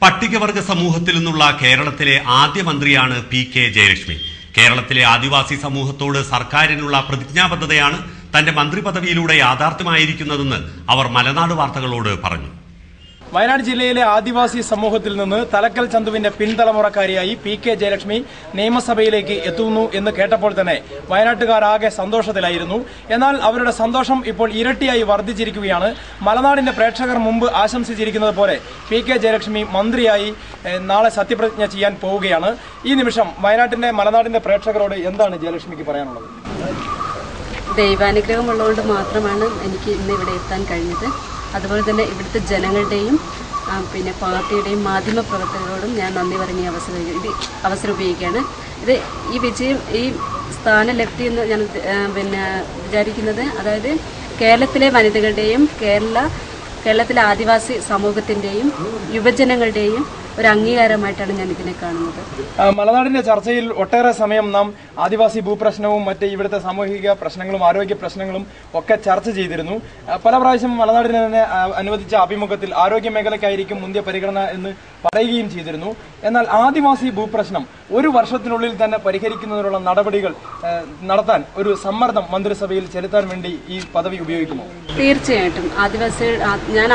പട്ടികവർഗ സമൂഹത്തിൽ നിന്നുള്ള കേരളത്തിലെ ആദ്യ മന്ത്രിയാണ് പി.കെ. ജയലക്ഷ്മി. കേരളത്തിലെ ആദിവാസി സമൂഹത്തോട് സർക്കാരിനുള്ള പ്രതിജ്ഞാബദ്ധതയാണ് തന്റെ മന്ത്രി പദവിയിലൂടെ യാഥാർത്ഥ്യമായിരിക്കുന്നതെന്ന് അവർ മലനാട് വാർത്തകളോട് പറഞ്ഞു. വയനാട് ജില്ലയിലെ ആദിവാസി സമൂഹത്തിൽ നിന്ന് തലക്കൽ ചന്തുവിന്റെ പിൻതലമുറക്കാരിയായി പി.കെ. ജയലക്ഷ്മി നിയമസഭയിലേക്ക് എത്തുന്നു എന്ന് കേട്ടപ്പോൾ തന്നെ വയനാട്ടുകാരാകെ സന്തോഷത്തിലായിരുന്നു. എന്നാൽ അവരുടെ സന്തോഷം ഇപ്പോൾ ഇരട്ടിയായി വർദ്ധിച്ചിരിക്കുകയാണ്. മലനാടിന്റെ പ്രേക്ഷകർ മുമ്പ് ആശംസിച്ചിരിക്കുന്നത് പോലെ പി.കെ. ജയലക്ഷ്മി മന്ത്രിയായി നാളെ സത്യപ്രതിജ്ഞ ചെയ്യാൻ പോവുകയാണ്. ഈ നിമിഷം വയനാട്ടിന്റെ മലനാടിന്റെ പ്രേക്ഷകരോട് എന്താണ് ജയലക്ഷ്മിക്ക് പറയാനുള്ളത്? ദൈവാനുഗ്രഹമുള്ളതുകൊണ്ട് മാത്രമാണ് എനിക്ക് ഇന്ന് ഇവിടെ എത്താൻ കഴിഞ്ഞത്. അതുപോലെ തന്നെ ഇവിടുത്തെ ജനങ്ങളുടെയും പിന്നെ പാർട്ടിയുടെയും മാധ്യമ പ്രവർത്തകരോടും ഞാൻ നന്ദി പറഞ്ഞ അവസരം ഉപയോഗിക്കുകയാണ്. ഈ വിജയം ഈ സ്ഥാനലബ്ധി എന്ന് ഞാൻ വിചാരിക്കുന്നത്, അതായത് കേരളത്തിലെ വനിതകളുടെയും കേരളത്തിലെ ആദിവാസി സമൂഹത്തിൻ്റെയും യുവജനങ്ങളുടെയും ഒരു അംഗീകാരമായിട്ടാണ് ഞാൻ ഇതിനെ കാണുന്നത്. മലനാടിന്റെ ചർച്ചയിൽ ഒട്ടേറെ സമയം നാം ആദിവാസി ഭൂപ്രശ്നവും മറ്റ് ഇവിടുത്തെ സാമൂഹിക പ്രശ്നങ്ങളും ആരോഗ്യ പ്രശ്നങ്ങളും ഒക്കെ ചർച്ച ചെയ്തിരുന്നു. പല പ്രാവശ്യം മലനാടിന് തന്നെ അനുവദിച്ച അഭിമുഖത്തിൽ ആരോഗ്യ മേഖലയ്ക്കായിരിക്കും മുന്തിയ പരിഗണന എന്ന് പറയുകയും ചെയ്തിരുന്നു. എന്നാൽ ആദിവാസി ഭൂപ്രശ്നം ഒരു വർഷത്തിനുള്ളിൽ തന്നെ പരിഹരിക്കുന്നതിനുള്ള നടപടികൾ നടത്താൻ ഒരു സമ്മർദ്ദം മന്ത്രിസഭയിൽ ചെലുത്താൻ വേണ്ടി ഈ പദവി ഉപയോഗിക്കുമോ? തീർച്ചയായിട്ടും. ഞാൻ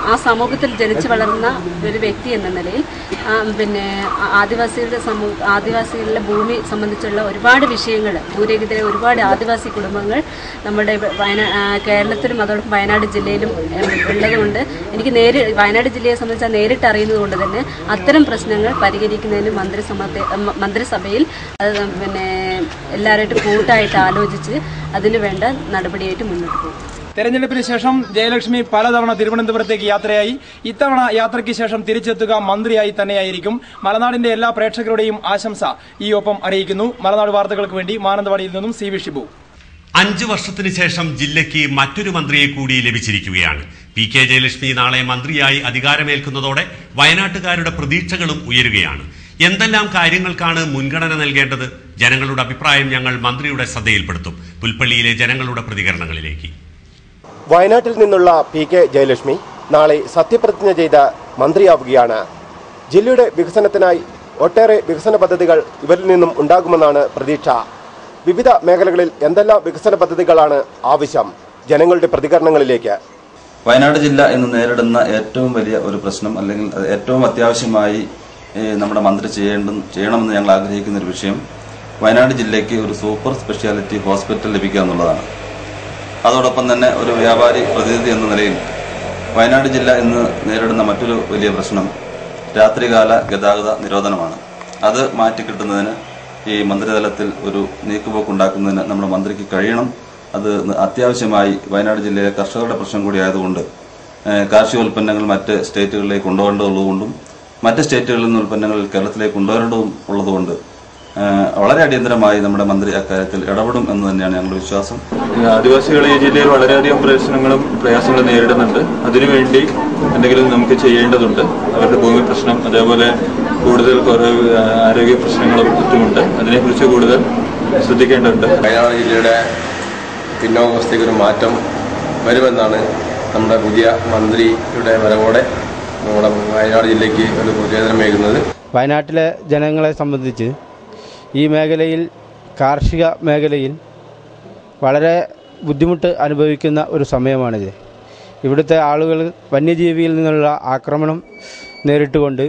ആ സമൂഹത്തിൽ ജനിച്ചു വളർന്ന ഒരു വ്യക്തി എന്ന നിലയിൽ ആദിവാസികളുടെ ഭൂമി സംബന്ധിച്ചുള്ള ഒരുപാട് വിഷയങ്ങൾ, ഭൂരഹിതരെ ഒരുപാട് ആദിവാസി കുടുംബങ്ങൾ നമ്മുടെ കേരളത്തിലും അതോടൊപ്പം വയനാട് ജില്ലയിലും ഉള്ളതുകൊണ്ട് എനിക്ക് വയനാട് ജില്ലയെ സംബന്ധിച്ച് നേരിട്ട് അറിയുന്നത് കൊണ്ട് തന്നെ അത്തരം പ്രശ്നങ്ങൾ പരിഹരിക്കുന്നതിന് മന്ത്രിസഭയിൽ എല്ലാവരായിട്ടും കൂട്ടായിട്ട് ആലോചിച്ച് അതിനു വേണ്ട നടപടിയായിട്ട് മുന്നോട്ട് പോകും. തെരഞ്ഞെടുപ്പിന് ശേഷം ജയലക്ഷ്മി പലതവണ തിരുവനന്തപുരത്തേക്ക് യാത്രയായി. ഇത്തവണ യാത്രയ്ക്ക് ശേഷം തിരിച്ചെത്തുക മന്ത്രിയായി തന്നെയായിരിക്കും. മലനാടിന്റെ എല്ലാ പ്രേക്ഷകരുടെയും ആശംസ ഈ ഒപ്പം അറിയിക്കുന്നു. മലനാട് വാർത്തകൾക്ക് വേണ്ടി മാനന്തവാടിയിൽ നിന്നും CV ഷിബു. 5 വർഷത്തിന് ശേഷം ജില്ലയ്ക്ക് മറ്റൊരു മന്ത്രിയെ കൂടി ലഭിച്ചിരിക്കുകയാണ്. പി.കെ. ജയലക്ഷ്മി നാളെ മന്ത്രിയായി അധികാരമേൽക്കുന്നതോടെ വയനാട്ടുകാരുടെ പ്രതീക്ഷകളും ഉയരുകയാണ്. എന്തെല്ലാം കാര്യങ്ങൾക്കാണ് മുൻഗണന നൽകേണ്ടത്? ജനങ്ങളുടെ അഭിപ്രായം ഞങ്ങൾ മന്ത്രിയുടെ ശ്രദ്ധയിൽപ്പെടുത്തും. പുൽപ്പള്ളിയിലെ ജനങ്ങളുടെ പ്രതികരണങ്ങളിലേക്ക്. വയനാട്ടിൽ നിന്നുള്ള പി.കെ. ജയലക്ഷ്മി നാളെ സത്യപ്രതിജ്ഞ ചെയ്ത് മന്ത്രിയാവുകയാണ്. ജില്ലയുടെ വികസനത്തിനായി ഒട്ടേറെ വികസന പദ്ധതികൾ ഇവരിൽ നിന്നും ഉണ്ടാകുമെന്നാണ് പ്രതീക്ഷ. വിവിധ മേഖലകളിൽ എന്തെല്ലാം വികസന പദ്ധതികളാണ് ആവശ്യം? ജനങ്ങളുടെ പ്രതികരണങ്ങളിലേക്ക്. വയനാട് ജില്ല ഇന്ന് നേരിടുന്ന ഏറ്റവും വലിയ ഒരു പ്രശ്നം, അല്ലെങ്കിൽ ഏറ്റവും അത്യാവശ്യമായി നമ്മുടെ മന്ത്രി ചെയ്യണമെന്ന് ഞങ്ങൾ ആഗ്രഹിക്കുന്ന ഒരു വിഷയം, വയനാട് ജില്ലയ്ക്ക് ഒരു സൂപ്പർ സ്പെഷ്യാലിറ്റി ഹോസ്പിറ്റൽ ലഭിക്കുക എന്നുള്ളതാണ്. അതോടൊപ്പം തന്നെ ഒരു വ്യാപാരി പ്രതിനിധി എന്ന നിലയിൽ വയനാട് ജില്ല ഇന്ന് നേരിടുന്ന മറ്റൊരു വലിയ പ്രശ്നം രാത്രികാല ഗതാഗത നിരോധനമാണ്. അത് മാറ്റിക്കിട്ടുന്നതിന് ഈ മന്ത്രിതലത്തിൽ ഒരു നീക്കുപോക്കുണ്ടാക്കുന്നതിന് നമ്മുടെ മന്ത്രിക്ക് കഴിയണം. അത് അത്യാവശ്യമായി വയനാട് ജില്ലയിലെ കർഷകരുടെ പ്രശ്നം കൂടി ആയതുകൊണ്ട് കാർഷിക ഉൽപ്പന്നങ്ങൾ മറ്റ് സ്റ്റേറ്റുകളിലേക്ക് കൊണ്ടുപോകേണ്ടതുള്ളതുകൊണ്ടും മറ്റ് സ്റ്റേറ്റുകളിൽ നിന്ന് ഉൽപ്പന്നങ്ങൾ കേരളത്തിലേക്ക് കൊണ്ടുവരേണ്ടതും ഉള്ളതുകൊണ്ട് വളരെ അടിയന്തരമായി നമ്മുടെ മന്ത്രി അക്കാര്യത്തിൽ ഇടപെടും എന്ന് തന്നെയാണ് ഞങ്ങളുടെ വിശ്വാസം. ആദിവാസികൾ ഈ ജില്ലയിൽ വളരെയധികം പ്രശ്നങ്ങളും പ്രയാസങ്ങളും നേരിടുന്നുണ്ട്. അതിനുവേണ്ടി എന്തെങ്കിലും നമുക്ക് ചെയ്യേണ്ടതുണ്ട്. അവരുടെ ഭൂമി പ്രശ്നം, അതേപോലെ കൂടുതൽ ആരോഗ്യ പ്രശ്നങ്ങളും മറ്റുമുണ്ട്. അതിനെക്കുറിച്ച് കൂടുതൽ ശ്രദ്ധിക്കേണ്ടതുണ്ട്. വയനാട് ജില്ലയുടെ പിന്നോക്കാവസ്ഥയ്ക്ക് ഒരു മാറ്റം വരുമെന്നാണ് നമ്മുടെ പുതിയ മന്ത്രിയുടെ വരവോടെ നമ്മുടെ വയനാട് ജില്ലയ്ക്ക് ഒരു പ്രചോദനമേകുന്നത്. വയനാട്ടിലെ ജനങ്ങളെ സംബന്ധിച്ച് ഈ മേഖലയിൽ, കാർഷിക മേഖലയിൽ വളരെ ബുദ്ധിമുട്ട് അനുഭവിക്കുന്ന ഒരു സമയമാണിത്. ഇവിടുത്തെ ആളുകൾ വന്യജീവിയിൽ നിന്നുള്ള ആക്രമണം നേരിട്ടുകൊണ്ട്